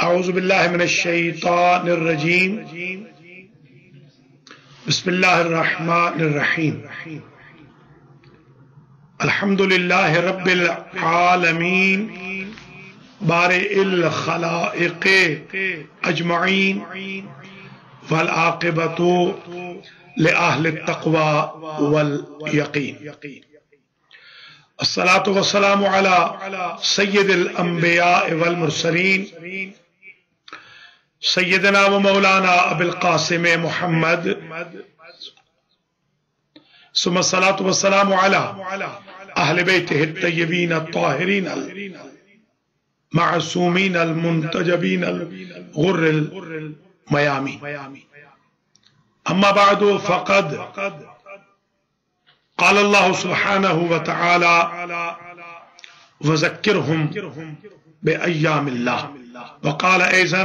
اعوذ باللہ من الشیطان الرجیم بسم اللہ الرحمن الرحیم الحمدللہ رب العالمین بارئ الخلائق اجمعین والعاقبۃ لأہل التقوی والیقین الصلاۃ والسلام علی سید الانبیاء والمرسلین سیدنا و مولانا ابو القاسم محمد ثم الصلاۃ والسلام علی اہل بیتہ الطیبین الطاہرین المعصومین المنتجبین الغر المیامین اما بعد فقد قال اللہ سبحانہ وتعالی وذکرہم بأیام اللہ وقال ایضا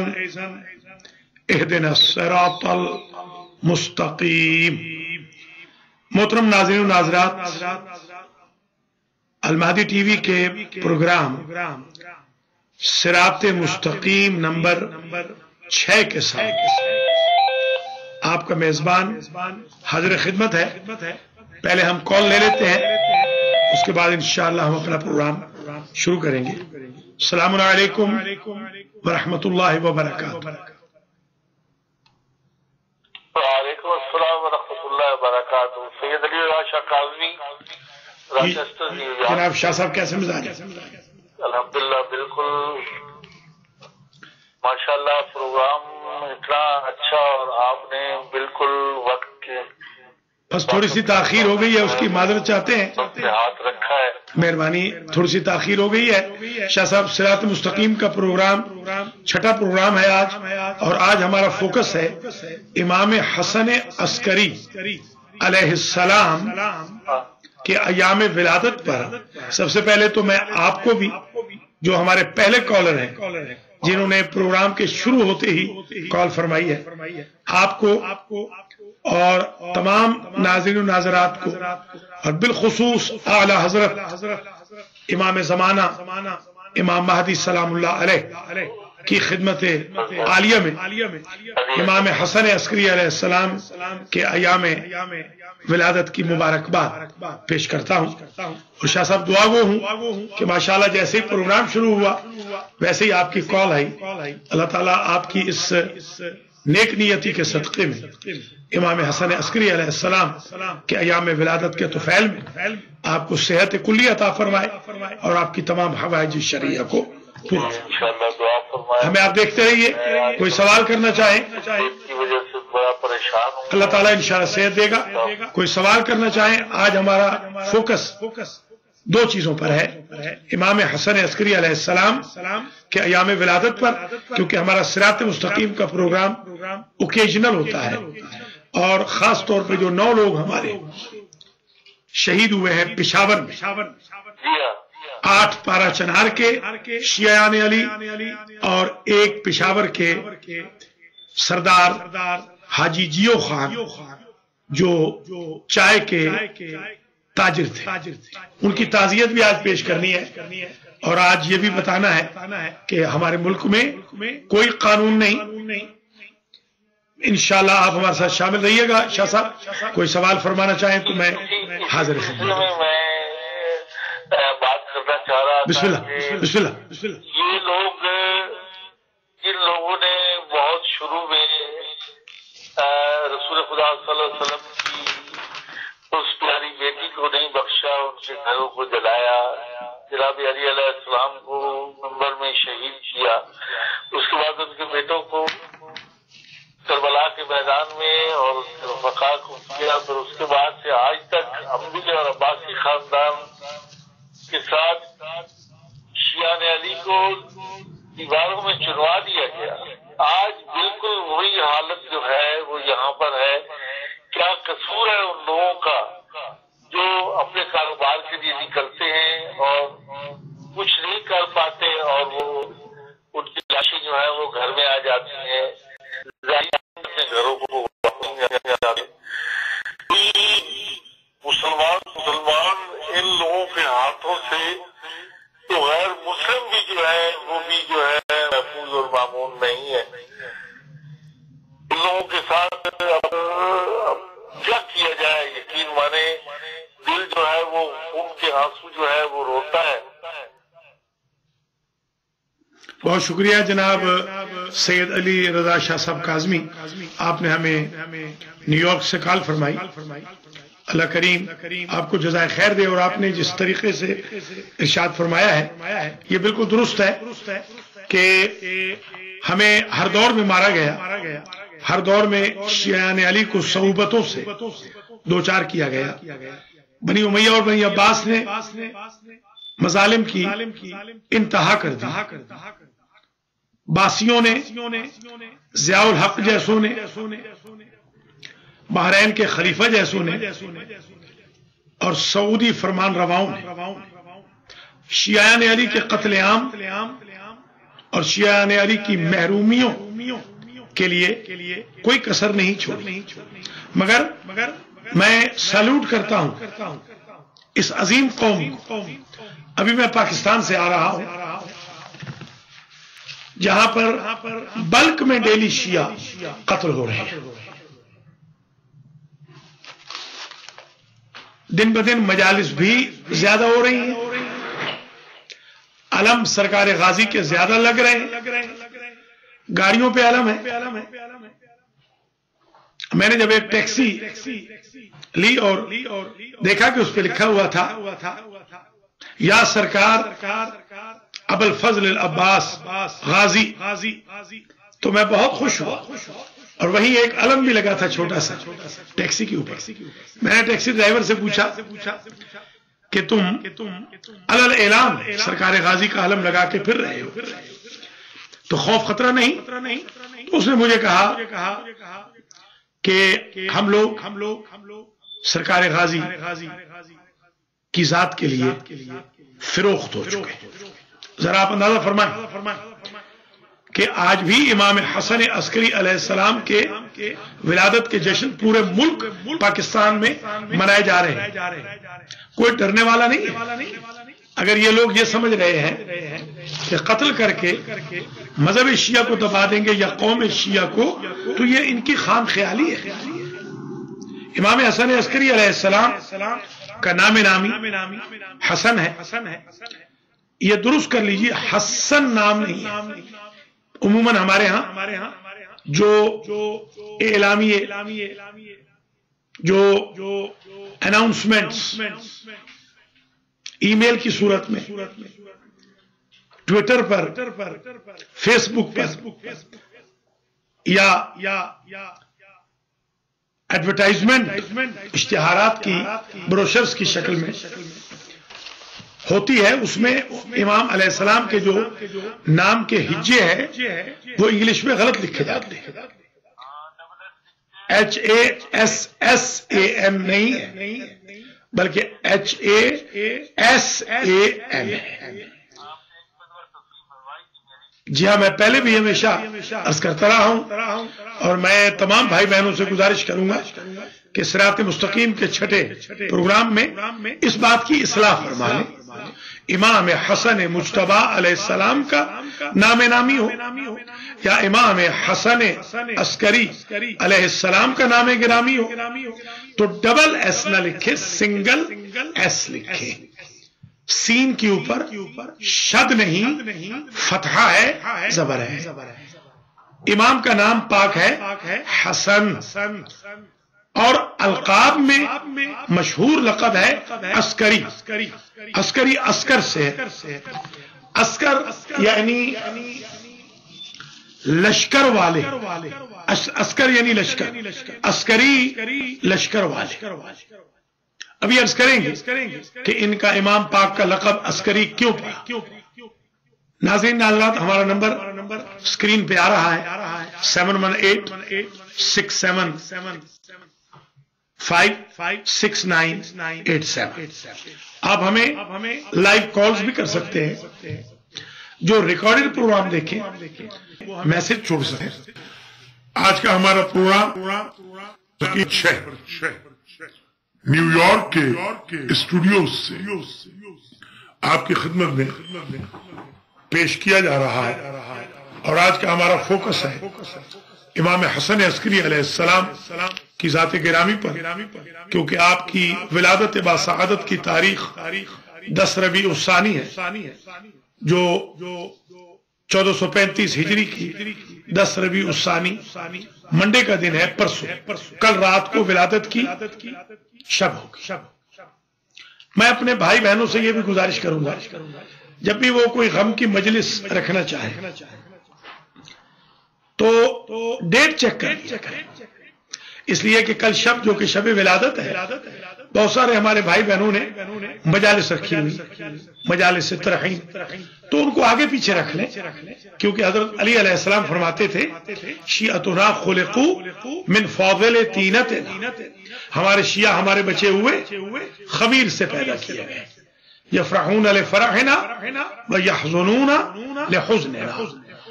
اہدنا الصراط المستقیم۔ محترم ناظرین و ناظرات، المہدی ٹی وی کے پروگرام صراط مستقیم نمبر 6 کے ساتھ آپ کا میزبان حاضر خدمت ہے۔ پہلے ہم کال لے لیتے ہیں، اس کے بعد انشاءاللہ ہم اپنا پروگرام شروع کریں گے۔ السلام علیکم ورحمۃ اللہ وبرکاتہ۔ وعلیکم السلام ورحمۃ اللہ وبرکاتہ۔ سید علی شاہ کاظمی راچسٹر جناب شاہ صاحب کیسے مزاج ہیں؟ الحمدللہ بالکل ماشاءاللہ، پروگرام اتنا اچھا اور آپ نے بالکل وقت کے بس تھوڑی سی تاخیر ہو گئی ہے، اس کی معذرت چاہتے ہیں، ہاتھ رکھا ہے، مہربانی تھوڑی سی تاخیر ہو گئی ہے۔ شاہ صاحب صراط مستقیم کا پروگرام 6واں پروگرام ہے آج، اور آج ہمارا فوکس ہے امام حسن عسکری علیہ السلام کے ایام ولادت پر۔ سب سے پہلے تو میں آپ کو بھی، جو ہمارے پہلے کالر ہیں جنہوں نے پروگرام کے شروع ہوتے ہی کال فرمائی ہے، آپ کو اور تمام ناظرین و ناظرات کو، اور بالخصوص اعلی حضرت امام زمانہ امام مہدی سلام اللہ علیہ کی خدمت عالیہ میں امام حسن عسکری علیہ السلام کے ایام ولادت کی مبارکباد پیش کرتا ہوں۔ اور شاہ صاحب دعا گو ہوں کہ ماشاءاللہ جیسے ہی پروگرام شروع ہوا ویسے ہی آپ کی کال آئی۔ اللہ تعالیٰ آپ کی اس نیک نیتی کے صدقے میں امام حسن عسکری علیہ السلام کے ایام ولادت کے طفیل میں آپ کو صحت کلی عطا فرمائے اور آپ کی تمام حوائج شرعیہ کو پورا فرمائے۔ ہمیں آپ دیکھتے رہیے، کوئی سوال کرنا چاہیں اللہ تعالیٰ انشاءاللہ صحت دے گا۔ کوئی سوال کرنا چاہیں، آج ہمارا فوکس 2 چیزوں پر ہے، امام حسن عسکری علیہ السلام کے ایام ولادت پر، کیونکہ ہمارا صراط مستقیم کا پروگرام اوکیجنل ہوتا ہے، اور خاص طور پہ جو 9 لوگ ہمارے شہید ہوئے ہیں پشاور میں، 8 پارا چنار کے شیعان علی اور 1 پشاور کے سردار حاجی جیو خان جو چائے کے تاجر تھے، ان کی تعزیت بھی آج پیش کرنی ہے۔ اور آج یہ بھی بتانا ہے کہ ہمارے ملک میں کوئی قانون نہیں۔ انشاءاللہ آپ ہمارے ساتھ شامل رہیے گا۔ شاہ صاحب کوئی سوال فرمانا چاہیں تو میں حاضر ہوں۔ میں بات کرنا چاہ رہا تھا، بسم اللہ بسم اللہ بسم اللہ۔ یہ لوگ، جن لوگوں نے بہت شروع میں رسول خدا صلی اللہ علیہ وسلم کی اس پیاری بیٹی کو نہیں بخشا، ان کے گھروں کو جلایا، جناب علی علیہ السلام کو منبر میں شہید کیا، اس کے بعد ان کے بیٹوں کو کربلا کے میدان میں اور رفقا کو کیا، پھر اس کے بعد سے آج تک امبی اور عباسی خاندان کے ساتھ شیعان علی کو دیواروں میں چنوا دیا گیا۔ آج بالکل وہی حالت جو ہے وہ یہاں پر ہے۔ کیا قصور ہے ان لوگوں کا جو اپنے کاروبار کے لیے نکلتے ہیں اور کچھ نہیں کر پاتے، اور وہ ان کی لاشیں جو ہے وہ گھر میں آ جاتی ہیں، اپنے گھروں کو مسلمان ان لوگوں کے ہاتھوں سے تو غیر مسلم بھی جو ہے وہ بھی جو ہے محفوظ اور معمون بہت شکریہ جناب سید علی رضا شاہ صاحب کاظمی، آپ نے ہمیں نیو یارک سے کال فرمائی۔ اللہ کریم آپ کو جزائے خیر دے، اور آپ نے جس طریقے سے ارشاد فرمایا ہے یہ بالکل درست ہے کہ ہمیں ہر دور میں مارا گیا، ہر دور میں شیعان علی کو صعوبتوں سے دوچار کیا گیا۔ بنی امیہ اور بنی عباس نے مظالم کی انتہا کر دی، باسیوں نے، ضیاء الحق جیسوں نے، بحرین کے خلیفہ جیسوں نے، اور سعودی فرمان رواؤں نے شیعان علی کے قتل عام اور شیعان علی کی محرومیوں کے لیے کوئی کسر نہیں چھوڑی۔ مگر میں سیلوٹ کرتا ہوں اس عظیم قوم کو۔ ابھی میں پاکستان سے آ رہا ہوں جہاں پر بلک میں ڈیلی شیعہ قتل ہو رہے ہیں، دن بدن مجالس بھی زیادہ ہو رہی ہیں، علم سرکار غازی کے زیادہ لگ رہے ہیں، گاڑیوں پہ علم ہے۔ میں نے جب ایک ٹیکسی لی اور دیکھا کہ اس پہ لکھا ہوا تھا یا سرکار ابو الفضل العباس غازی، تو میں بہت خوش ہوا، اور وہیں ایک علم بھی لگا تھا چھوٹا سا ٹیکسی کے اوپر۔ میں نے ٹیکسی ڈرائیور سے پوچھا کہ تم علل اعلان سرکار غازی کا علم لگا کے پھر رہے ہو تو خوف خطرہ نہیں؟ تو اس نے مجھے کہا کہ ہم لوگ سرکار غازی کی ذات کے لیے فروخت ہو چکے ہیں۔ ذرا آپ اندازہ فرمائیں کہ آج بھی امام حسن عسکری علیہ السلام کے ولادت کے جشن پورے ملک پاکستان میں منائے جا رہے ہیں، کوئی ڈرنے والا نہیں ہے۔ اگر یہ لوگ یہ سمجھ رہے ہیں کہ قتل کر کے مذہب شیعہ کو دبا دیں گے یا قوم شیعہ کو، تو یہ ان کی خام خیالی ہے۔ امام حسن عسکری علیہ السلام کا نام نامی حسن ہے، یہ درست کر لیجئے، حسن نام نہیں ہے۔ عموماً ہمارے ہاں جو اعلامیے، جو اناؤنسمنٹس ای میل کی صورت میں، ٹویٹر پر، فیس بک پر، یا ایڈورٹائزمنٹ اشتہارات کی بروشرز کی شکل میں ہوتی ہے، اس میں امام علیہ السلام کے جو نام کے ہجے ہیں وہ انگلش میں غلط لکھے جاتے ہیں، HASSAN نہیں ہے بلکہ HASAN ہے۔ جی ہاں، میں پہلے بھی ہمیشہ عرض کرتا رہا ہوں، اور میں تمام بھائی بہنوں سے گزارش کروں گا کہ صراط مستقیم کے چھٹے پروگرام میں اس بات کی اصلاح فرما لیں، امام حسن مجتبی علیہ السلام کا نام نامی ہو یا امام حسن عسکری علیہ السلام کا نام گرامی ہو تو ڈبل ایس نہ لکھے، سنگل ایس لکھے، سین کے اوپر شد نہیں، فتحہ ہے، زبر ہے۔ امام کا نام پاک ہے حسن، اور القاب میں مشہور لقب ہے عسکری۔ عسکری عسکر سے ہے، عسکر یعنی لشکر والے، عسکر یعنی لشکر، عسکری لشکر والے۔ ابھی عرض کریں گے کہ ان کا امام پاک کا لقب عسکری کیوں پڑا۔ ناظرین حضرات، ہمارا نمبر سکرین پہ آ رہا ہے 718-675-6987۔ آپ ہمیں لائیو کالز بھی کر سکتے ہیں، جو ریکارڈڈ پروگرام دیکھیں میسج چھوڑ سکتے ہیں۔ آج کا ہمارا پروگرام نیو یارک کے اسٹوڈیوز سے آپ کی خدمت میں پیش کیا جا رہا ہے، اور آج کا ہمارا فوکس ہے امام حسن عسکری علیہ السلام کی ذات گرامی پر، کیونکہ آپ کی ولادت باسعادت کی تاریخ 10 ربیع الثانی ہے، جو 1435 हिजरी की 10 रबी उस्सानी मंडे का दिन है, परसों। कल रात को विलादत की शब होगी। मैं अपने भाई बहनों से यह भी गुजारिश करूंगा, जब भी वो कोई गम की मजलिस रखना चाहे तो डेट चेक करें, इसलिए कि कल शब जो कि शब विलादत है, बहुत सारे हमारे भाई बहनों ने मजालिस रखी हुई, मजालिस तरहीम, तो उनको आगे पीछे रख लें, क्योंकि हजरत अली अलैहिस्सलाम फरमाते थे शियतुना खुलिकू मिन फादिल तीनतिना, हमारे शिया हमारे बचे हुए खमीर से पैदा किए गए। यफरहून लिफरहिना व यहज़ुनूना लिहुज़निना,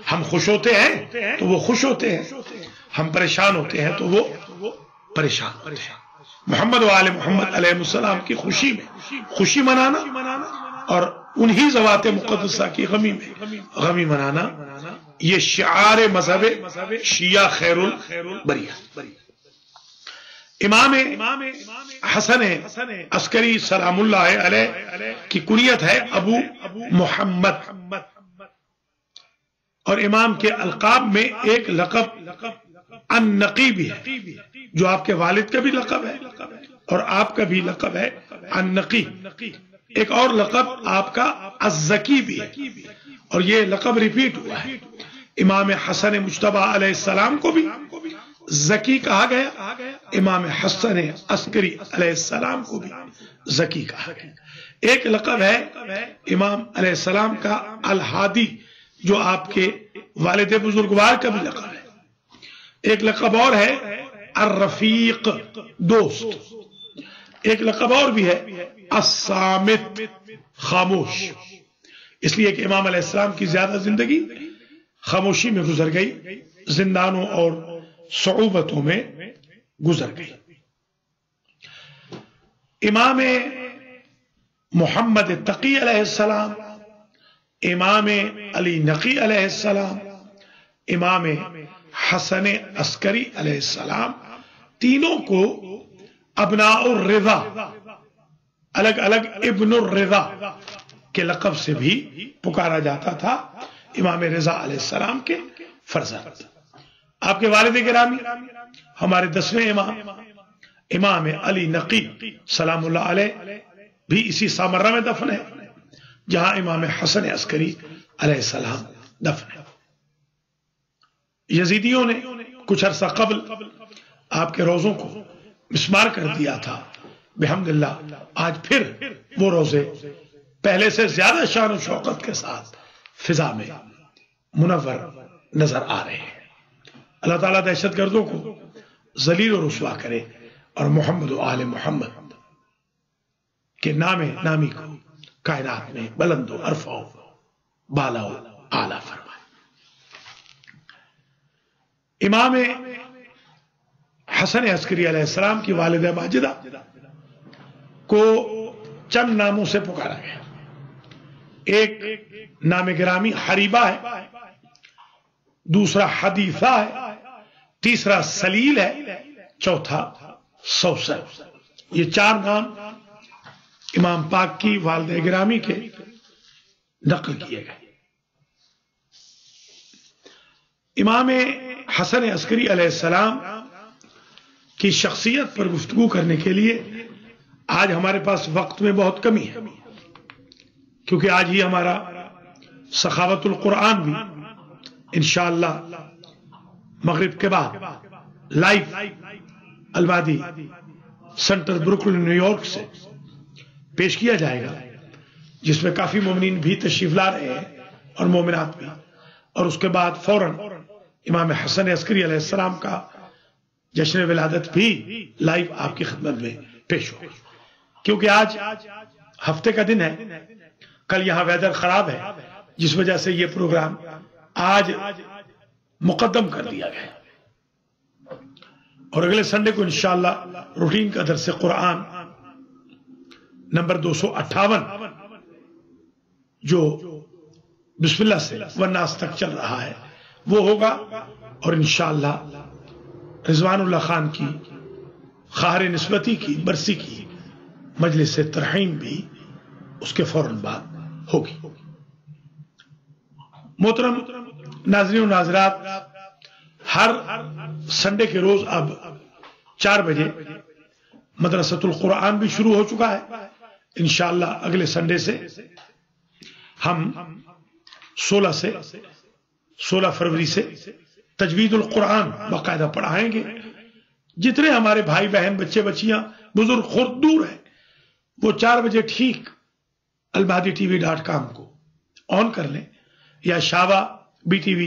हम खुश होते हैं तो वो खुश होते हैं, हम परेशान होते हैं तो वो परेशान होते हैं। मोहम्मद व आले मोहम्मद अलैहिस्सलाम की खुशी में खुशी मनाना और उन्हीं ज़वात मुक़द्दसा की गमी में गमी मनाना, ये शिआर मज़हब शिया खैरुल बरिया। इमाम हसन अस्करी सलामुल्लाह अलैह की कुनियत है अबू मोहम्मद, और इमाम के अलकाब में एक लक़ब अन-नक़ी भी है, जो आपके वालिद का भी लक़ब है और आपका भी लक़ब है अन-नक़ी। एक और लक़ब आपका अज़्ज़की भी है, और ये लक़ब रिपीट हुआ है। इमाम हसन मुज्तबा अलैहिस्सलाम को भी ज़की कहा गया, इमाम हसन अस्करी अलैहिस्सलाम को भी ज़की कहा गया। एक लक़ब है इमाम अलैहिस्सलाम का अल-हादी, जो आपके वालिद बुजुर्गवार का भी लक़ब है। एक लक़ब और है अर्रफीक, दोस्त। एक लक़ब और भी है अस्सामित, खामोश, इसलिए कि इमाम अलैहिस्सलाम की ज्यादा जिंदगी खामोशी में गुजर गई, जिंदानों और सऊबतों में गुजर गई। इमाम मोहम्मद तकी अलैहिस्सलाम, इमाम अली नकी अलैहिस्सलाम, इमाम हसन अस्करी अलैहिस्सलाम, तीनों को अबनाउर रिज़ा, अलग अलग इब्नुर रिज़ा के लक़ब से भी पुकारा जाता था। इमाम रिज़ा अलैहिस्सलाम के फर्जंद, आपके वालिद गिरामी हमारे 10वें इमाम, इमाम अली नकी सलामुल्लाह अलैह भी इसी सामर्रा में दफन है, जहां इमाम हसन अस्करी अलैहिस्सलाम दफन है। यजीदियों ने कुछ अरसा कबल आपके रोजों को मिस्मार कर दिया था। बिहम्दिल्लाह आज फिर वो रोजे पहले से ज्यादा शान और शौकत के साथ फिजा में मुनव्वर नजर आ रहे हैं। अल्लाह ताला दहशतगर्दों को जलील और रुसवा करे और मोहम्मद व आले मोहम्मद के नामे नामी को कायनात में बुलंद अरफा बाला आला फरमाए। इमाम हसन अस्करी अलैहिस्सलाम की वालिदा माजिदा को चंद नामों से पुकारा गया। एक नाम गिरामी हरीबा है, दूसरा हदीफा है, तीसरा सलील है, चौथा सौसर। ये 4 नाम इमाम पाक की वालिदा गिरामी के नकल किए गए। इमाम हसन अस्करी अलैहिस्सलाम की शख्सियत पर गुफ्तगू करने के लिए आज हमारे पास वक्त में बहुत कमी है, क्योंकि आज ही हमारा सखावतुल कुरान भी इंशाअल्लाह मगरिब के बाद लाइव अलवादी सेंटर ब्रुकलिन न्यूयॉर्क से पेश किया जाएगा, जिसमें काफी मोमिनीन भी तशरीफ ला रहे हैं और मोमिनात भी। और उसके बाद फौरन इमाम हसन अस्करी अलैहिस्सलाम का जश्न विलादत भी लाइव आपकी खिदमत में पेश हो, क्योंकि आज हफ्ते का दिन है, कल यहां वेदर खराब है, जिस वजह से यह प्रोग्राम आज मुकद्दम कर दिया गया। और अगले संडे को इंशाअल्लाह रूटीन का दर्स कुरान नंबर 258 जो बिस्मिल्लाह से वन्नास तक चल रहा है वो होगा। और इंशाअल्लाह रिजवानुल्लाह खान की खार निस्बती की बरसी की मजलिस तरहीम भी उसके फौरन बाद होगी। मोहतरम नाज़रीन और नाज़रात, हर संडे के रोज अब 4 बजे मदरसतुल कुरान भी शुरू हो चुका है। इंशाअल्लाह अगले संडे से हम 16 फरवरी से तजवीदुल कुरान बाकायदा पढ़ाएंगे। जितने हमारे भाई बहन, बच्चे बच्चियां, बुजुर्ग खुद दूर हैं, वो 4 बजे ठीक almahdi.tv.com को ऑन कर लें या शावा BTV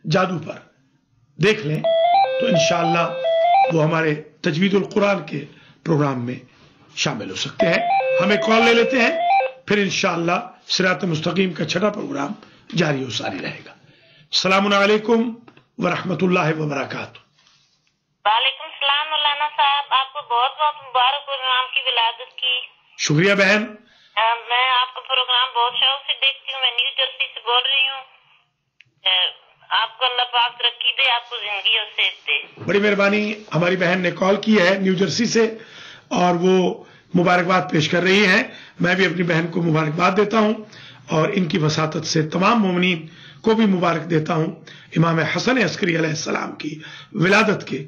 जादू पर देख लें, तो इंशाअल्लाह वो हमारे तजवीदुल कुरान के प्रोग्राम में शामिल हो सकते हैं। हमें कॉल ले लेते हैं, फिर इंशाअल्लाह सिरात मुस्तकीम का 6ठा प्रोग्राम जारी और सारी रहेगा। अस्सलामु अलैकुम व रहमतुल्लाहि व बरकातुहू। वालेकुम सलाम मौलाना साहब, आपको बहुत बहुत मुबारक प्रोग्राम की विलादत की। शुक्रिया बहन। मैं आपका प्रोग्राम बहुत शौक से देखती हूँ। मैं न्यू जर्सी से बोल रही हूँ। आपको अल्लाह पाक तरक्की दे, आपको जिंदगी और सेहत दे। बड़ी मेहरबानी। हमारी बहन ने कॉल की है न्यू जर्सी से और वो मुबारकबाद पेश कर रही हैं। मैं भी अपनी बहन को मुबारकबाद देता हूं और इनकी वसातत से तमाम मोमिनीन को भी मुबारक देता हूं। इमाम हसन अस्करी अलैहिस्सलाम की विलादत के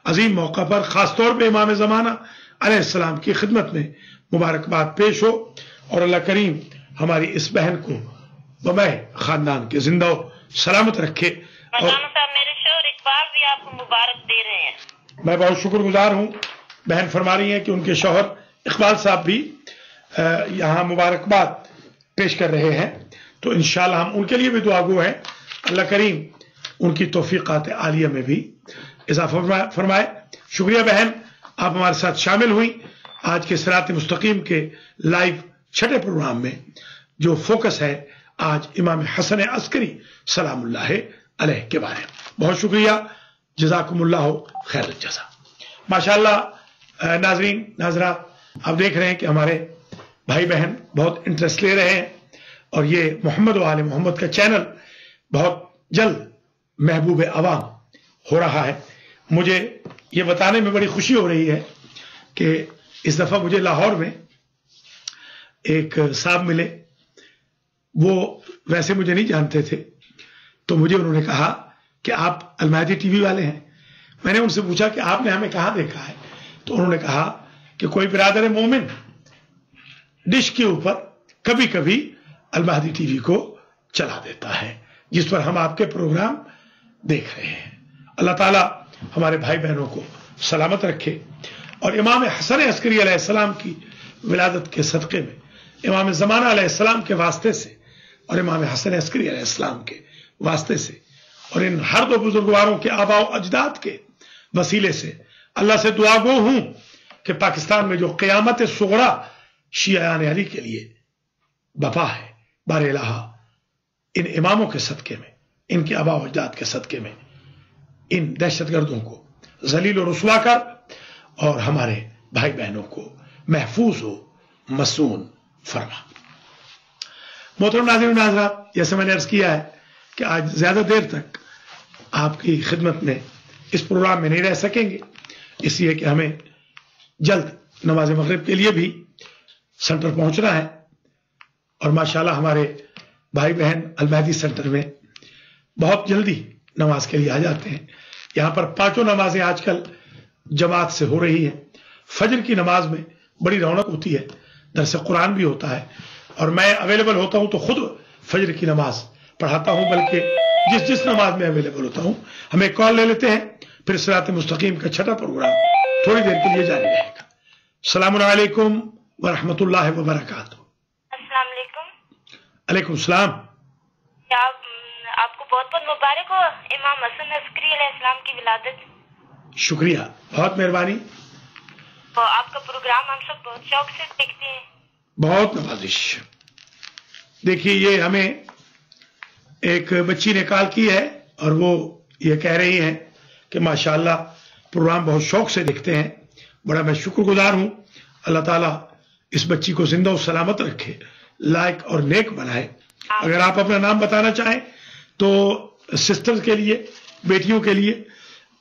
अजीम मौका पर खासतौर पर इमाम ज़माना अलैहिस्सलाम की खिदमत में मुबारकबाद पेश हो और अल्लाह करीम हमारी इस बहन को बमै खानदान के जिंदा सलामत रखे। और मेरे शोहर इकबाल भी आपको मुबारक दे रहे हैं। मैं बहुत शुक्रगुजार हूं। बहन फरमा रही हैं कि उनके शौहर इकबाल साहब भी यहाँ मुबारकबाद पेश कर रहे हैं, तो इंशाअल्लाह हम उनके लिए भी दुआगो हैं। अल्लाह करीम उनकी तौफीकात आलिया में भी इजाफा फरमाए। शुक्रिया बहन, आप हमारे साथ शामिल हुई आज के सिरात मुस्तकीम के लाइव 6ठे प्रोग्राम में, जो फोकस है आज इमाम हसन अस्करी सलामुल्लाह अलैह के बारे में। बहुत शुक्रिया, जज़ाकुमुल्लाह खैर जज़ा। माशाअल्लाह नाज़रीन नाज़रात, आप देख रहे हैं कि हमारे भाई बहन बहुत इंटरेस्ट ले रहे हैं और ये मोहम्मद व आले मोहम्मद का चैनल बहुत जल्द महबूब अवाम हो रहा है। मुझे ये बताने में बड़ी खुशी हो रही है कि इस दफा मुझे लाहौर में एक साहब मिले। वो वैसे मुझे नहीं जानते थे, तो मुझे उन्होंने कहा कि आप अलमहदी टीवी वाले हैं। मैंने उनसे पूछा कि आपने हमें कहाँ देखा है, तो उन्होंने कहा कि कोई बिरादर मोमिन डिश के ऊपर कभी कभी अलमहदी टीवी को चला देता है, जिस पर हम आपके प्रोग्राम देख रहे हैं। अल्लाह ताला हमारे भाई बहनों को सलामत रखे और इमाम हसन अस्करी अलैहिस्सलाम की विलादत के सदक़े में इमाम ज़माना अलैहिस्सलाम के वास्ते से और इमाम हसन अस्करी अलैहिस्सलाम के वास्ते से और इन हर दो बुजुर्गवारों के आबा व अजदाद के वसीले से अल्लाह से दुआ गो हूं कि पाकिस्तान में जो क़यामत सुगरा शियायान अली के लिए बपा है, बार इलाहा इन इमामों के सदक़े में, इनके आबा व अजदाद के सदक़े में इन दहशतगर्दों को जलील और रुसवा कर और हमारे भाई बहनों को महफूज हो मसून फरमा। मोहतरम नाज़रीन नाज़रात, जैसे मैंने अर्ज किया है कि आज ज्यादा देर तक आपकी खिदमत में इस प्रोग्राम में नहीं रह सकेंगे, इसलिए कि हमें जल्द नमाज मगरिब के लिए भी सेंटर पहुंचना है और माशाल्लाह हमारे भाई बहन अलमहदी सेंटर में बहुत जल्दी नमाज के लिए आ जाते हैं। यहाँ पर 5 नमाजें आजकल जमात से हो रही हैं। फजर की नमाज में बड़ी रौनक होती है, दरस कुरान भी होता है और मैं अवेलेबल होता हूं तो खुद फजर की नमाज पढ़ाता हूं, बल्कि जिस नमाज में अवेलेबल होता हूं। हमें कॉल ले लेते हैं, फिर सिरात मुस्तकीम का 6ठा प्रोग्राम थोड़ी देर के लिए जारी रहेगा। अस्सलामु अलैकुम व रहमतुल्लाहि व बरकातुहू। अस्सलाम वालेकुम। अलैकुम सलाम। आपको बहुत बहुत मुबारक हो इमाम हसन अस्करी अलैहिस्सलाम की विलादत। शुक्रिया, बहुत मेहरबानी। तो आपका प्रोग्राम हम सब बहुत शौक से देखते हैं। बहुत नवाजिश। देखिए, ये हमें एक बच्ची ने कॉल की है और वो ये कह रही हैं कि माशाअल्लाह प्रोग्राम बहुत शौक से देखते हैं। बड़ा मैं शुक्रगुजार हूं। अल्लाह ताला इस बच्ची को जिंदा और सलामत रखे, लायक और नेक बनाए। अगर आप अपना नाम बताना चाहें तो सिस्टर्स के लिए, बेटियों के लिए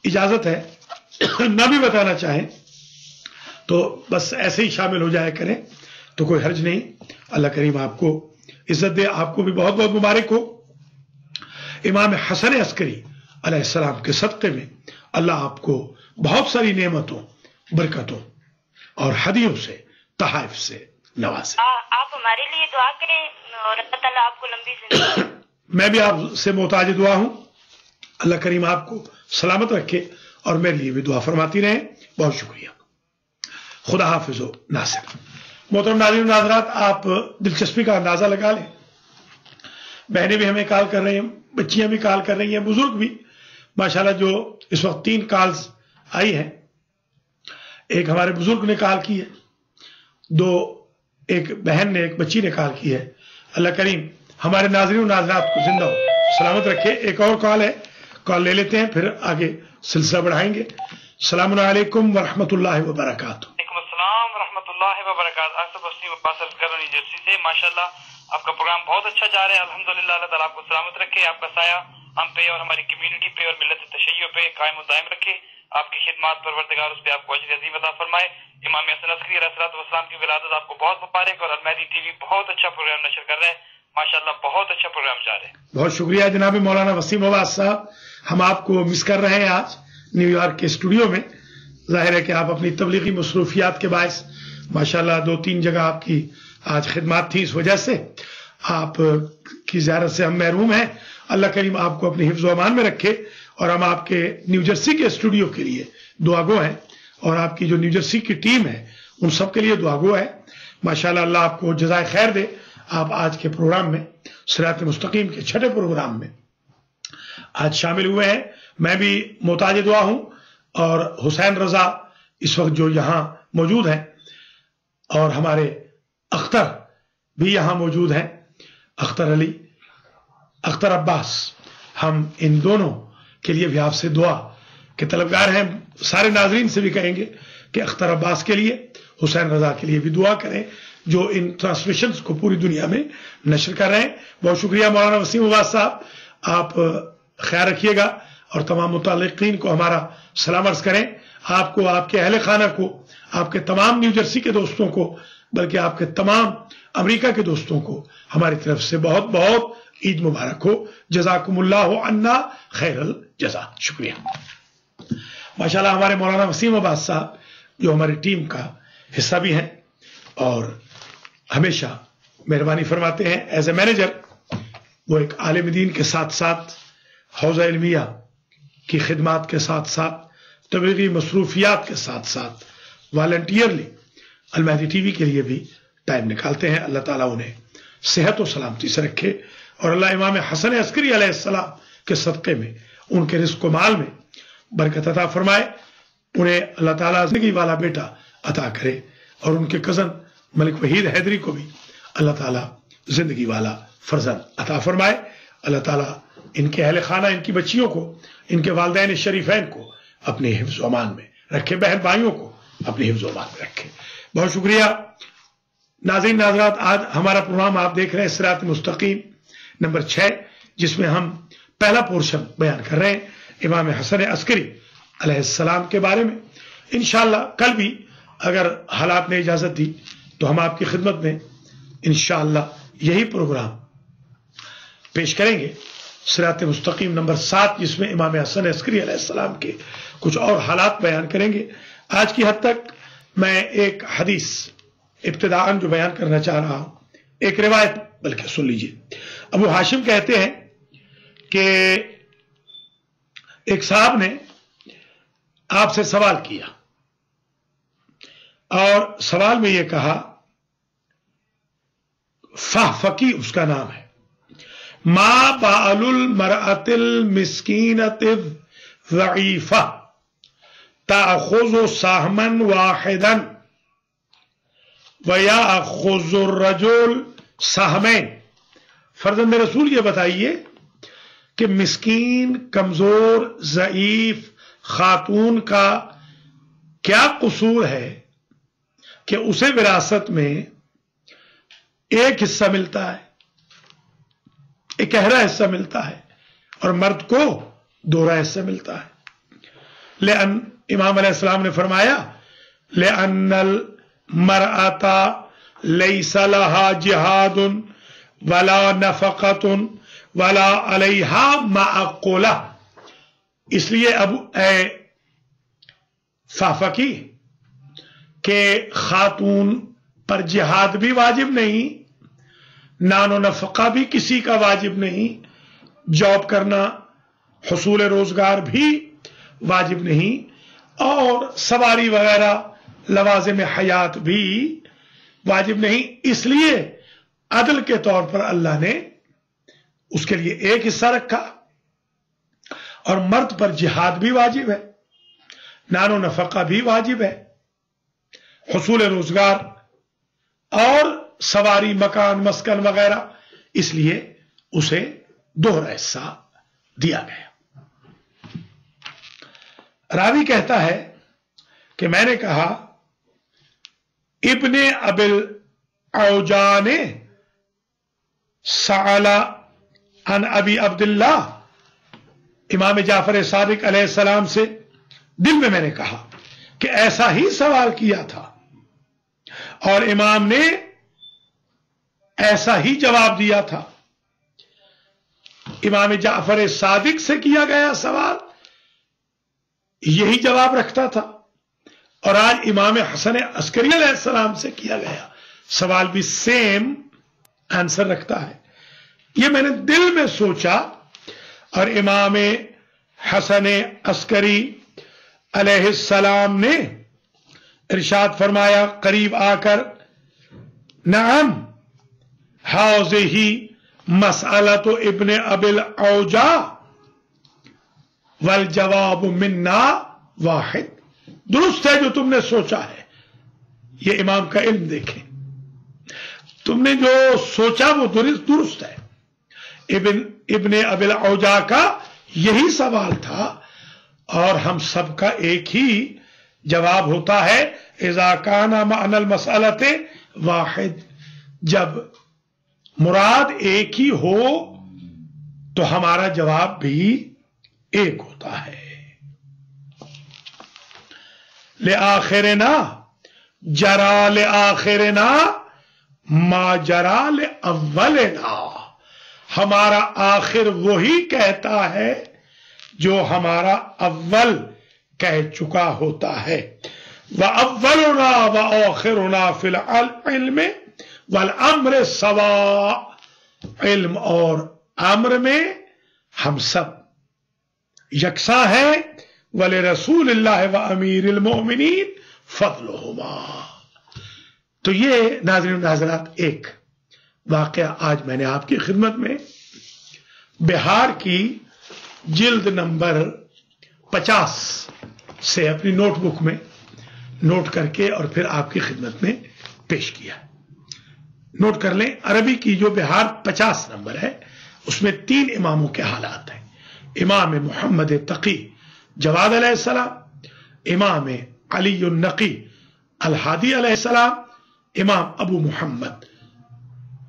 इजाजत है। ना भी बताना चाहें तो बस ऐसे ही शामिल हो जाया करें, तो कोई हर्ज नहीं। अल्लाह करीम आपको इज्जत दे। आपको भी बहुत बहुत मुबारक हो। امام حسن عسکری علیہ السلام کے صدقے میں اللہ آپ کو بہت ساری نعمتوں، برکتوں اور ہدیوں سے، تحائف سے نوازے۔ آپ ہمارے لیے دعا کریں اور اللہ تعالیٰ آپ کو لمبی زندگی۔ میں بھی آپ سے محتاج دعا ہوں، اللہ کریم آپ کو سلامت رکھے اور میرے لیے بھی دعا فرماتی رہیں۔ بہت شکریہ، خدا حافظ و ناصر۔ محترم ناظرین ناظرات، آپ دلچسپی کا اندازہ لگا لیں، بہنیں بھی ہمیں کال کر رہی ہیں، بچیاں بھی کال کر رہی ہیں، بزرگ بھی ماشاءاللہ۔ جو اس وقت 3 کالز آئی ہیں، ایک ہمارے بزرگ نے کال کی ہے، 2 ایک بہن نے، ایک بچی نے کال کی ہے۔ اللہ کریم ہمارے ناظرین و ناظرات کو زندہ ہو سلامت رکھے۔ ایک اور کال ہے، کال لے لیتے ہیں، پھر آگے سلسلہ بڑھائیں گے۔ السلام علیکم ورحمۃ اللہ وبرکاتہ۔ وعلیکم السلام ورحمۃ اللہ وبرکاتہ۔ آصف وسیم عباس کرو نیو جرسی سے۔ ماشاءاللہ آپ کا پروگرام بہت اچھا جا رہا ہے، الحمدللہ۔ اللہ تعالیٰ آپ کو سلامت رکھے، آپ کا سایہ ہم پہ اور ہماری کمیونٹی پہ اور ملت تشیع پہ قائم و دائم رکھے۔ آپ کی خدمات پروردگار اس پہ آپ کو اجر عظیم عطا فرمائے۔ امام حسن عسکری علیہ السلام کی ولادت آپ کو بہت مبارک، اور المہدی ٹی وی بہت اچھا پروگرام نشر کر رہا ہے، ماشاءاللہ بہت اچھا پروگرام جا رہا ہے۔ بہت شکریہ جناب مولانا وسیم عباس صاحب، ہم آپ کو مس کر رہے ہیں آج نیو یارک کے اسٹوڈیو میں۔ ظاہر ہے کہ آپ اپنی تبلیغی مصروفیات کے باعث ماشاءاللہ 2-3 جگہ آپ کی آج خدمات تھی، اس وجہ سے آپ کی زیارت سے ہم محروم ہیں۔ اللہ کریم آپ کو اپنی حفظ و امان میں رکھے، اور ہم آپ کے نیو جرسی کے اسٹوڈیو کے لیے دعا گو ہیں، اور آپ کی جو نیو جرسی کی ٹیم ہے ان سب کے لیے دعا گو ہے۔ ماشاءاللہ اللہ آپ کو جزائے خیر دے۔ آپ آج کے پروگرام میں، صراط مستقیم کے 6ٹھے پروگرام میں آج شامل ہوئے ہیں۔ میں بھی محتاج دعا ہوں، اور حسین رضا اس وقت جو یہاں موجود ہیں، اور ہمارے اختر بھی یہاں موجود ہیں، اختر علی، اختر عباس، ہم ان دونوں کے لیے بھی آپ سے دعا کے طلبگار ہیں۔ سارے ناظرین سے بھی کہیں گے کہ اختر عباس کے لیے، حسین رضا کے لیے بھی دعا کریں، جو ان ٹرانسمیشنز کو پوری دنیا میں نشر کر رہے ہیں۔ بہت شکریہ مولانا وسیم عباس صاحب، آپ خیال رکھیے گا، اور تمام متعلقین کو ہمارا سلام عرض کریں۔ آپ کو، آپ کے اہل خانہ کو، آپ کے تمام نیو جرسی کے دوستوں کو، بلکہ آپ کے تمام امریکہ کے دوستوں کو ہماری طرف سے بہت بہت عید مبارک ہو۔ جزاکم اللہ عنا خیر الجزا۔ شکریہ۔ ماشاءاللہ ہمارے مولانا وسیم عباس صاحب جو ہماری ٹیم کا حصہ بھی ہیں، اور ہمیشہ مہربانی فرماتے ہیں ایز اے مینیجر۔ وہ ایک عالم دین کے ساتھ ساتھ حوزہ علمیہ کی خدمات کے ساتھ ساتھ، تبلیغی مصروفیات کے ساتھ ساتھ، والنٹیئرلی المہدی ٹی وی کے لیے بھی ٹائم نکالتے ہیں۔ اللہ تعالیٰ انہیں صحت و سلامتی سے رکھے، اور اللہ امام حسن عسکری علیہ السلام کے صدقے میں، ان کے رزق و مال میں برکت عطا فرمائے۔ انہیں اللہ تعالیٰ زندگی والا بیٹا عطا کرے، اور ان کے کزن ملک وحید حیدری کو بھی اللہ تعالیٰ زندگی والا فرزند عطا فرمائے۔ اللہ تعالیٰ ان کے اہل خانہ، ان کی بچیوں کو، ان کے والدین شریفین کو اپنے حفظ و امان میں رکھے، بہن بھائیوں کو اپنے حفظ و امان میں رکھے۔ بہت شکریہ ناظرین ناظرات۔ آج ہمارا پروگرام آپ دیکھ رہے ہیں صراط مستقیم نمبر 6، جس میں ہم پہلا پورشن بیان کر رہے ہیں امام حسن عسکری علیہ السلام کے بارے میں۔ انشاءاللہ کل بھی اگر حالات نے اجازت دی تو ہم آپ کی خدمت میں انشاءاللہ یہی پروگرام پیش کریں گے، صراط مستقیم نمبر 7، جس میں امام حسن عسکری علیہ السلام کے کچھ اور حالات بیان کریں گے۔ آج کی حد تک میں ایک حدیث ابتداءً جو بیان کرنا چاہ رہا ہوں، ایک روایت بلکہ سن لیجئے۔ ابو ہاشم کہتے ہیں کہ ایک صاحب نے آپ سے سوال کیا، اور سوال میں یہ کہا، فہفکی اس کا نام ہے، ما بال المرأة المسکینۃ الضعیفہ تأخذ سہما واحدا ویأخذ الرجل سہمین۔ فرزند رسول یہ بتائیے کہ مسکین، کمزور، ضعیف خاتون کا کیا قصور ہے کہ اسے وراثت میں ایک حصہ ملتا ہے، ایک گہرا حصہ ملتا ہے، اور مرد کو دوہرا حصہ ملتا ہے۔ لأن امام علیہ السلام نے فرمایا، لأن المرأة ليس لها جهاد ولا نفقة वला अलैहा माअक़ूला, इसलिए अब ए फाफकी के खातून पर जिहाद भी वाजिब नहीं, नानो नफका भी किसी का वाजिब नहीं, जॉब करना हुसूल रोजगार भी वाजिब नहीं, और सवारी वगैरह लवाजिम हयात भी वाजिब नहीं। इसलिए अदल के तौर पर अल्लाह ने उसके लिए एक हिस्सा रखा, और मर्द पर जिहाद भी वाजिब है, नानो नफका भी वाजिब है, हुसूल रोजगार और सवारी मकान मस्कन वगैरह, इसलिए उसे दोहरा हिस्सा दिया गया। रावी कहता है कि मैंने कहा इब्ने अबिल औजा ने सअला अन अबी अब्दुल्लाह, इमाम जाफर सादिक अलैहिस्सलाम से दिल में मैंने कहा कि ऐसा ही सवाल किया था, और इमाम ने ऐसा ही जवाब दिया था। इमाम जाफर सादिक से किया गया सवाल यही जवाब रखता था, और आज इमाम हसन अस्करी अलैहिस्सलाम से किया गया सवाल भी सेम आंसर रखता है। ये मैंने दिल में सोचा, और इमाम हसन अस्करी अलैहिस्सलाम ने इरशाद फरमाया करीब आकर, नअम हाज़िही मसअलतु इब्ने अबिल औजा वल जवाब मिन्ना वाहिद, दुरुस्त है जो तुमने सोचा है। ये इमाम का इल्म देखें, तुमने जो सोचा वो दुरुस्त है। इब्ने अबिल औजा का यही सवाल था, और हम सबका एक ही जवाब होता है, इज़ा काना मअनल मसअलते वाहिद, जब मुराद एक ही हो तो हमारा जवाब भी एक होता है। ले आखिरना जरा ले आखिरना मा जरा ले अव्वलना, हमारा आखिर वही कहता है जो हमारा अव्वल कह चुका होता है। व अव्वलना व आखिरना फिल इल्म वल अम्र सवा, इल्म और अम्र में हम सब यकसा है। वले रसूलिल्लाह व अमीरुल मोमिनीन फज़लुहुमा। तो ये नाज़रीन नाज़रात एक वाक़या आज मैंने आपकी खिदमत में बिहार की जिल्द नंबर 50 से अपनी नोटबुक में नोट करके और फिर आपकी खिदमत में पेश किया। नोट कर लें, अरबी की जो बिहार 50 नंबर है उसमें 3 इमामों के हालात हैं। इमाम मोहम्मद तकी जवाद अलैहिस्सलाम, इमाम अली नकी अल हादी अलैहिस्सलाम, इमाम अबू मोहम्मद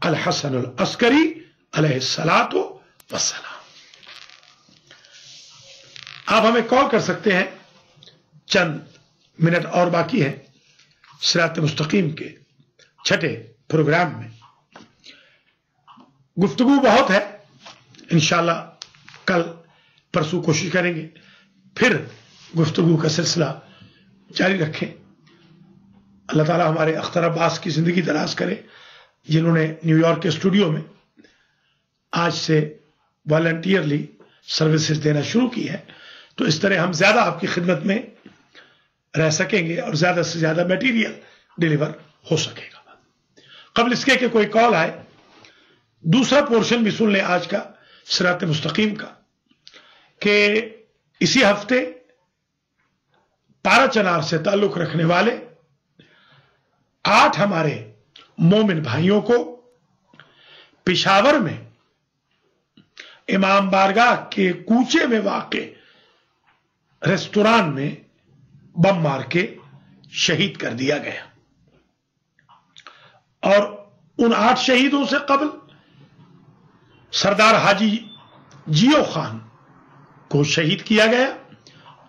अल हसन अल अस्करी अलैहिस्सलातु वस्सलाम। आप हमें कॉल कर सकते हैं, चंद मिनट और बाकी है सिरात मुस्तकीम के छठे प्रोग्राम में। गुफ्तगू बहुत है, इंशाअल्लाह कल परसों कोशिश करेंगे फिर गुफ्तगू का सिलसिला जारी रखें। अल्लाह ताला हमारे अख्तर अब्बास की जिंदगी दराज करे, जिन्होंने न्यूयॉर्क के स्टूडियो में आज से वॉलंटियरली सर्विसेज देना शुरू की है। तो इस तरह हम ज्यादा आपकी खिदमत में रह सकेंगे और ज्यादा से ज्यादा मटेरियल डिलीवर हो सकेगा। कबल इसके कि कोई कॉल आए, दूसरा पोर्शन भी सुन लें आज का सिरात मुस्तकीम का, कि इसी हफ्ते पारा चनार से ताल्लुक रखने वाले 8 हमारे मोमिन भाइयों को पेशावर में इमाम बारगाह के कूचे में वाक़े रेस्तोरां में बम मार के शहीद कर दिया गया। और उन 8 शहीदों से कबल सरदार हाजी जियो खान को शहीद किया गया,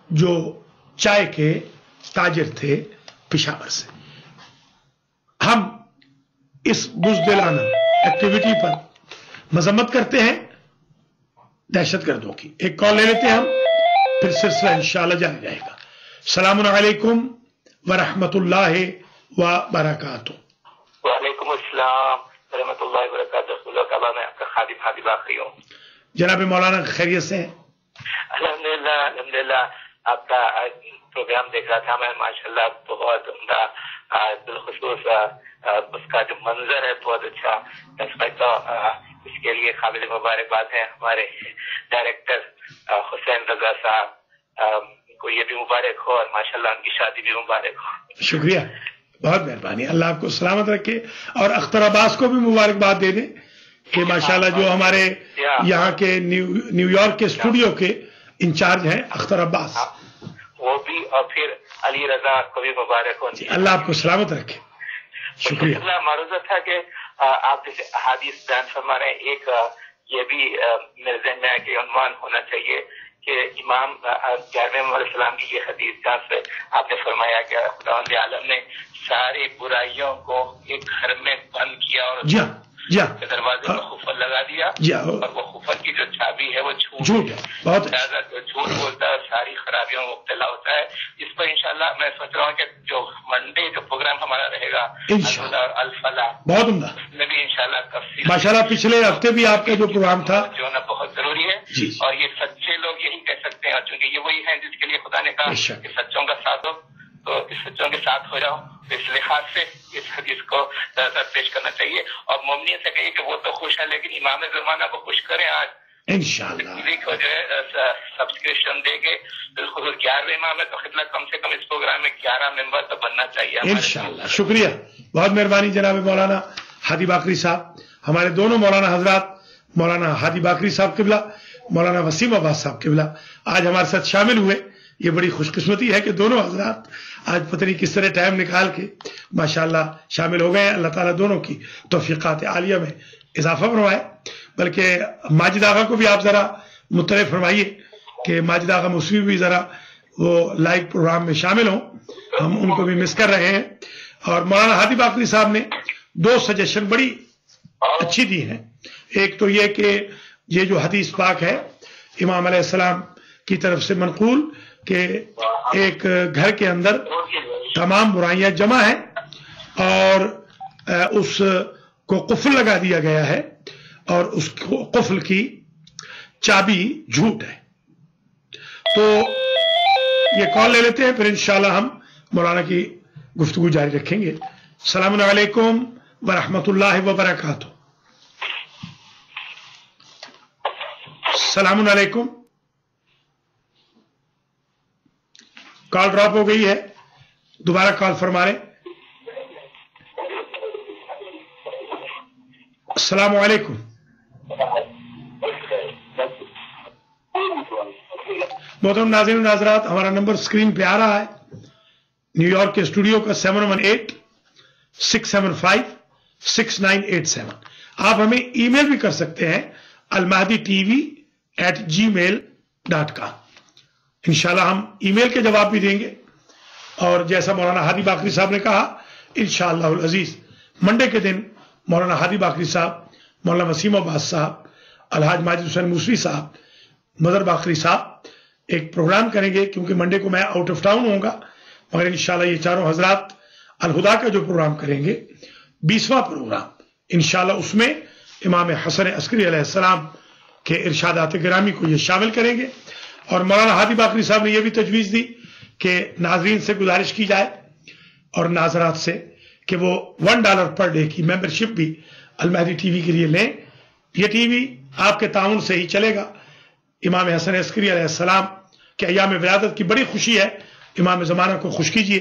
जो चाय के ताजिर थे पेशावर से। हम इस बुज़दिलाना एक्टिविटी पर मजम्मत करते हैं दहशत गर्दों की। एक कॉल ले लेते हैं हम, फिर सिलसिला इंशाअल्लाह जारी रहेगा। अस्सलामु अलैकुम व रहमतुल्लाहि व बरकातुहू। वालेकुम अस्सलाम व रहमतुल्लाहि व बरकातुहू। मैं आपका खादिम हादिब आखिरी हूँ। जनाब मौलाना खैरियत से हैं? अल्हम्दुलिल्लाह अल्हम्दुलिल्लाह। आपका प्रोग्राम देख रहा था मैं, माशाल्लाह बहुत उम्दा, बिलखुसूस उसका जो मंजर है बहुत अच्छा। तो इसके लिए काबिल मुबारकबाद है हमारे डायरेक्टर हुसैन रजा साहब को, ये भी मुबारक हो और माशाल्लाह उनकी शादी भी मुबारक हो। शुक्रिया, बहुत मेहरबानी। अल्लाह आपको सलामत रखे। और अख्तर अब्बास को भी मुबारकबाद दे दें कि माशाल्लाह जो हमारे यहाँ के न्यूयॉर्क के स्टूडियो के इंचार्ज हैं अख्तर अब्बास, वो भी, और फिर अली रजा को भी मुबारक हो। अल्लाह आपको सलामत रखे। शुक्रिया। मारूजा था कि आप जैसे अहादीस बयान फरमा रहे हैं, एक ये भी मेरे ज़हन में है कि उन्वान होना चाहिए कि इमाम 11वें सलाम की ये हदीस जहाँ से आपने फरमाया कि खुदावंद आलम ने सारी बुराइयों को एक घर में बंद किया और दरवाजे पर खुफर लगा दिया, और वो खुफर की जो चाबी है वो झूठ है। बहुत झूठ बोलता है, सारी खराबियों में मुब्तला होता है। इस पर इंशाल्लाह मैं सोच रहा हूँ कि जो मंडे जो प्रोग्राम हमारा रहेगा अल-फलाह, बहुत उम्दा, उसमें भी इंशाल्लाह तफसील, माशाल्लाह पिछले हफ्ते भी आपका जो प्रोग्राम था जो ना बहुत जरूरी है। और ये सच्चे लोग यही कह सकते हैं, क्योंकि ये वही है जिसके लिए खुदा ने कहा कि सच्चों का साथ हो, तो इस सच्चों के साथ हो जाओ। इस लिहाज से इस हदीस को पेश करना चाहिए और मोमिनीन से कहिए कि वो तो खुश है, लेकिन इमाम ज़माना को खुश करें आज इंशाअल्लाह। को जो है सब्सक्रिप्शन देके, बिल्कुल 11वें इमाम है तो खिदमत कम से कम इस प्रोग्राम में 11 मेंबर तो बनना चाहिए इंशाअल्लाह। शुक्रिया, बहुत मेहरबानी जनाब मौलाना हादी बाकरी साहब। हमारे दोनों मौलाना हजरात, मौलाना हादी बाकरी साहब किबला, मौलाना वसीम अब्बास साहब किबला आज हमारे साथ शामिल हुए। ये बड़ी खुशकिस्मती है कि दोनों हजरात आज पता नहीं किस तरह टाइम निकाल के माशाअल्लाह शामिल हो गए। अल्लाह ताला दोनों की तौफीकात आलिया में इजाफा फरमाए। बल्कि माजिद आगा को भी आप जरा मुत्तले फरमाइए कि माजिद आगा मुस्वी भी जरा वो लाइव प्रोग्राम में शामिल हों, हम उनको भी मिस कर रहे हैं। और मौलाना हादी बाकरी साहब ने 2 सजेशन बड़ी अच्छी दी हैं। एक तो ये कि ये जो हदीस पाक है इमाम अलैहिस्सलाम की तरफ से मनकूल कि एक घर के अंदर तमाम बुराइयां जमा है और उसको कुफल लगा दिया गया है और उस कुफल की चाबी झूठ है। तो ये कॉल ले लेते हैं, फिर इंशाल्लाह हम मौलाना की गुफ्तगू जारी रखेंगे। अस्सलामु अलैकुम व रहमतुल्लाहि व बरकातुहू। अस्सलामु अलैकुम। कॉल ड्रॉप हो गई है, दोबारा कॉल फरमा रहे। अस्सलामु अलैकुम। मोहतरम नाज़रीन नाज़रात, हमारा नंबर स्क्रीन पे आ रहा है, न्यूयॉर्क के स्टूडियो का 718-675-6987। आप हमें ईमेल भी कर सकते हैं almahditv@gmail.com। इंशाल्लाह हम ईमेल के जवाब भी देंगे। और जैसा मौलाना हादी बाकरी साहब ने कहा, इंशाअल्लाह उल अजीज मंडे के दिन मौलाना हादी बाकरी साहब, मौलाना वसीम अब्बास साहब, अलहाज माजिद हुसैन मूसवी साहब, मदर बाकरी साहब एक प्रोग्राम करेंगे। क्योंकि मंडे को मैं आउट ऑफ टाउन होऊंगा, मगर इंशाल्लाह ये चारों हजरात अल हुदा का जो प्रोग्राम करेंगे 20वां प्रोग्राम, इंशाल्लाह उसमें इमाम हसन अस्करी अलैहिस्सलाम के इरशादात गिरामी को ये शामिल करेंगे। और मौलाना हादी बाकरी साहब ने यह भी तजवीज़ दी कि नाजरीन से गुजारिश की जाए और नाजरात से कि वो $1 पर डे की मेंबरशिप भी अलमहदी टीवी के लिए लें। ये टीवी आपके ताउन से ही चलेगा। इमाम हसन अस्करी अलैहिस्सलाम के अय्याम विलादत की बड़ी खुशी है। इमाम ज़माना को खुश कीजिए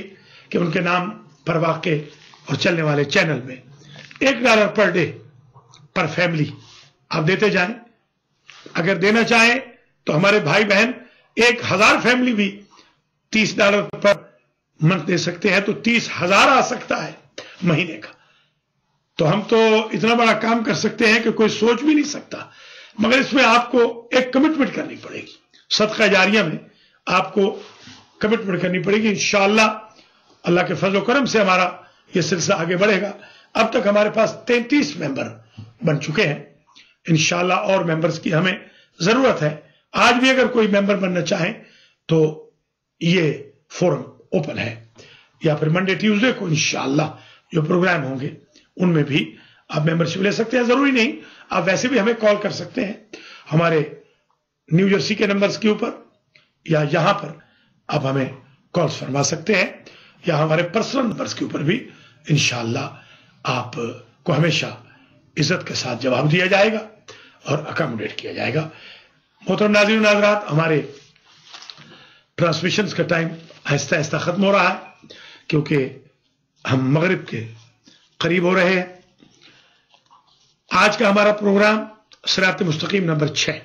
कि उनके नाम पर वाक़े और चलने वाले चैनल में $1 पर डे पर फैमिली आप देते जाएं। अगर देना चाहें तो हमारे भाई बहन 1000 फैमिली भी $30 पर मंथ दे सकते हैं, तो 30,000 आ सकता है महीने का। तो हम तो इतना बड़ा काम कर सकते हैं कि कोई सोच भी नहीं सकता। मगर इसमें आपको एक कमिटमेंट करनी पड़ेगी, सदका जारिया में आपको कमिटमेंट करनी पड़ेगी। इंशाअल्लाह अल्लाह के फजल करम से हमारा यह सिलसिला आगे बढ़ेगा। अब तक हमारे पास 33 मेंबर बन चुके हैं। इंशाअल्लाह और मेंबर्स की हमें जरूरत है। आज भी अगर कोई मेंबर बनना चाहे तो ये फोरम ओपन है, या फिर मंडे ट्यूसडे को इंशाअल्लाह जो प्रोग्राम होंगे उनमें भी आप मेंबरशिप ले सकते हैं। जरूरी नहीं, आप वैसे भी हमें कॉल कर सकते हैं हमारे न्यू जर्सी के नंबर्स के ऊपर, या यहां पर आप हमें कॉल्स फरमा सकते हैं, या हमारे पर्सनल नंबर्स के ऊपर भी इंशाअल्लाह आपको हमेशा इज्जत के साथ जवाब दिया जाएगा और अकोमोडेट किया जाएगा। मोहतरम नाज़रीन नाज़रात, हमारे ट्रांसमिशंस का टाइम आहिस्ता आहिस्ता खत्म हो रहा है, क्योंकि हम मगरिब के करीब हो रहे हैं। आज का हमारा प्रोग्राम सिरात मुस्तकीम नंबर 6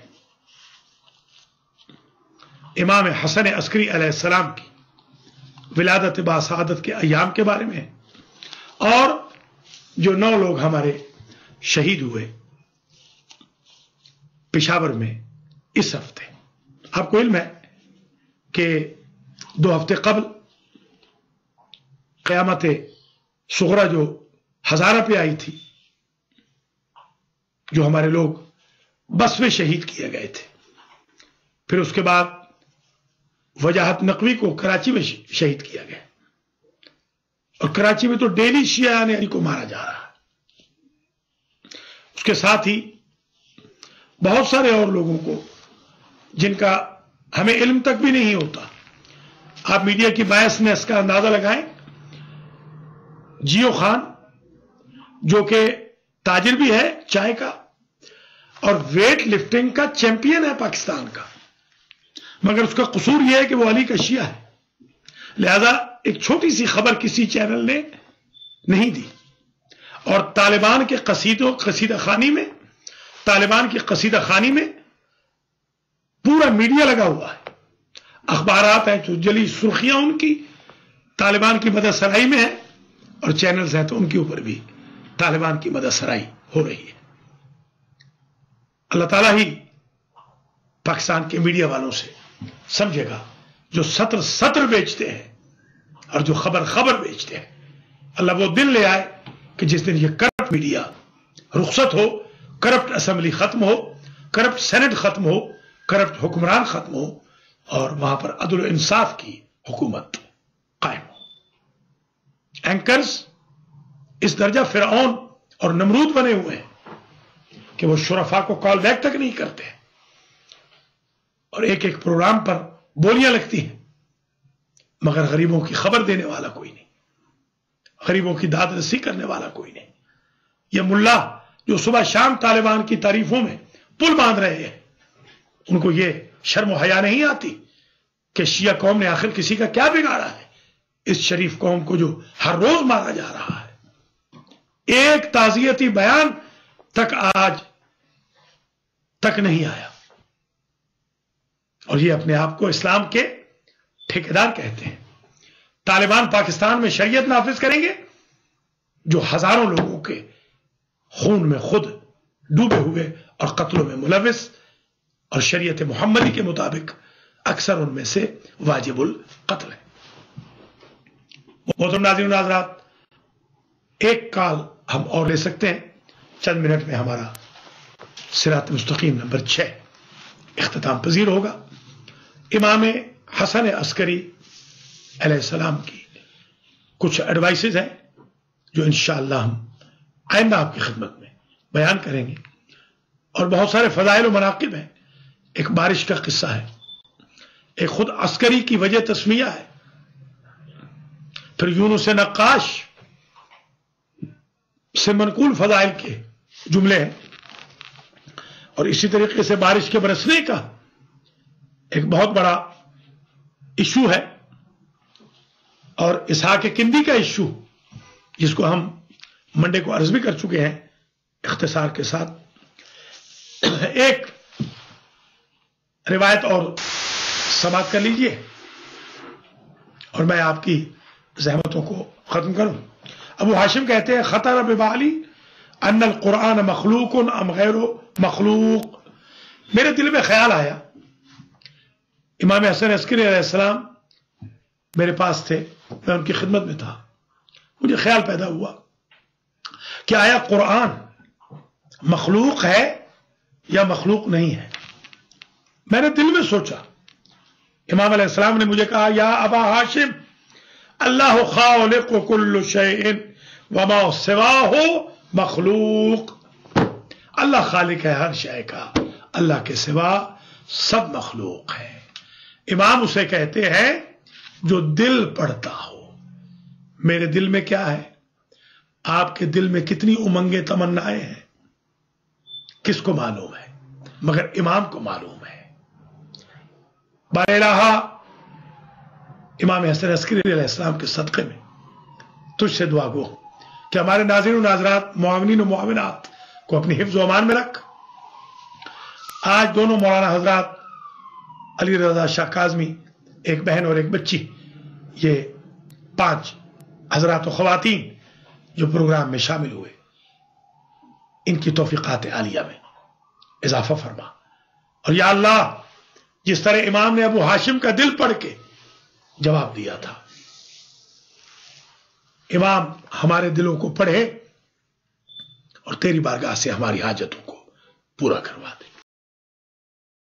इमाम हसन अस्करी अलैहिस्सलाम की विलादत बासआदत के अय्याम के बारे में है, और जो 9 लोग हमारे शहीद हुए पेशावर में इस हफ्ते। आपको इल्म है कि 2 हफ्ते कबल क़यामत सुगरा जो हज़ारा पे आई थी, जो हमारे लोग बस में शहीद किए गए थे, फिर उसके बाद वजाहत नकवी को कराची में शहीद किया गया, और कराची में तो डेली शियाने अली को मारा जा रहा है। उसके साथ ही बहुत सारे और लोगों को जिनका हमें इल्म तक भी नहीं होता, आप मीडिया की बायसनेस का अंदाजा लगाएं। जियो खान जो कि ताजिर भी है चाय का और वेट लिफ्टिंग का चैंपियन है पाकिस्तान का, मगर उसका कसूर यह है कि वो अली का शिया है, लिहाजा एक छोटी सी खबर किसी चैनल ने नहीं दी, और तालिबान के कसीदा खानी में पूरा मीडिया लगा हुआ है, अखबारात हैं जो जली सुर्खियां उनकी तालिबान की मदद सराई में है, और चैनल्स हैं तो उनके ऊपर भी तालिबान की मदद सराई हो रही है। अल्लाह ताला ही पाकिस्तान के मीडिया वालों से समझेगा, जो सत्र बेचते हैं और जो खबर बेचते हैं। अल्लाह वो दिन ले आए कि जिस दिन ये करप्ट मीडिया रुखसत हो, करप्ट असेंबली खत्म हो, करप्ट सेनेट खत्म हो, करप्ट हुक्मरान खत्म हो, और वहां पर अदल इंसाफ की हुकूमत कायम हो। एंकर्स इस दर्जा फिरौन और नमरूद बने हुए हैं कि वो शुरफा को कॉल बैक तक नहीं करते, और एक एक प्रोग्राम पर बोलियां लगती हैं, मगर गरीबों की खबर देने वाला कोई नहीं, गरीबों की दाद रसी करने वाला कोई नहीं। ये मुल्ला जो सुबह शाम तालिबान की तारीफों में पुल बांध रहे हैं, उनको ये शर्म हया नहीं आती कि शिया कौम ने आखिर किसी का क्या बिगाड़ा है, इस शरीफ कौम को जो हर रोज मारा जा रहा है। एक ताजियती बयान तक आज तक नहीं आया, और ये अपने आप को इस्लाम के ठेकेदार कहते हैं। तालिबान पाकिस्तान में शरीयत नाफिज करेंगे जो हजारों लोगों के खून में खुद डूबे हुए और कत्लों में मुलविस, और शरीयत मोहम्मदी के मुताबिक अक्सर उनमें से वाजिबुल कत्ल है। मोहतरम नाज़रीन नाज़रात, एक कॉल हम और ले सकते हैं, चंद मिनट में हमारा सिरात मुस्तकीम नंबर 6 इख्तिताम पजीर होगा। इमाम हसन अस्करी अलैहिस्सलाम की कुछ एडवाइसेज हैं जो इंशाअल्लाह हम आइंदा आपकी खिदमत में बयान करेंगे, और बहुत सारे फजाइल और मनाकिब हैं। एक बारिश का किस्सा है, एक खुद अस्करी की वजह तस्मिया है, फिर यूनुस नक्काश से मनकूल फजाइल के जुमले हैं, और इसी तरीके से बारिश के बरसने का एक बहुत बड़ा इशू है, और इसहाक किंदी का इशू जिसको हम मंडे को अर्ज भी कर चुके हैं इख्तिसार के साथ। एक रिवायत और समाप्त कर लीजिए और मैं आपकी ज़हमतों को खत्म करूं। अबू हाशिम कहते हैं, खतर बिबाली अन्नल कुरान मखलूकुन अम गैरो मखलूक। मेरे दिल में ख्याल आया, इमाम हसन अस्करी अलैहिस्सलाम मेरे पास थे, मैं उनकी खिदमत में था, मुझे ख्याल पैदा हुआ कि आया कुरान मखलूक है या मखलूक नहीं है। मैंने दिल में सोचा, इमाम अलैहिस्सलाम ने मुझे कहा, या अबा हाशिम अल्लाह खालिक़ु कुल्लु शैइन व मा सिवाहु मखलूक। अल्लाह खालिक है हर शय का, अल्लाह के सिवा सब मखलूक है। इमाम उसे कहते हैं जो दिल पढ़ता हो। मेरे दिल में क्या है? आपके दिल में कितनी उमंगे तमन्नाएं हैं, किसको मालूम है? मगर इमाम को मालूम है। बाइलाहा इमाम हसन अस्करी अलैहिस्सलाम के सदक़े में तुझसे दुआ गो कि हमारे नाज़रीन और नाज़रात, मुआविनीन और मुआविनात को अपनी हिफ्ज़ व अमान में रख। आज दोनों मौलाना हजरात अली रजा शाह काज़मी, एक बहन और एक बच्ची, ये 5 हजरात व ख़वातीन जो प्रोग्राम में शामिल हुए, इनकी तौफ़ीक़ात आलिया में इजाफा फरमा। और या अल्लाह, जिस तरह इमाम ने अबू हाशिम का दिल पढ़ के जवाब दिया था, इमाम हमारे दिलों को पढ़े और तेरी बारगाह से हमारी हाजतों को पूरा करवा दे।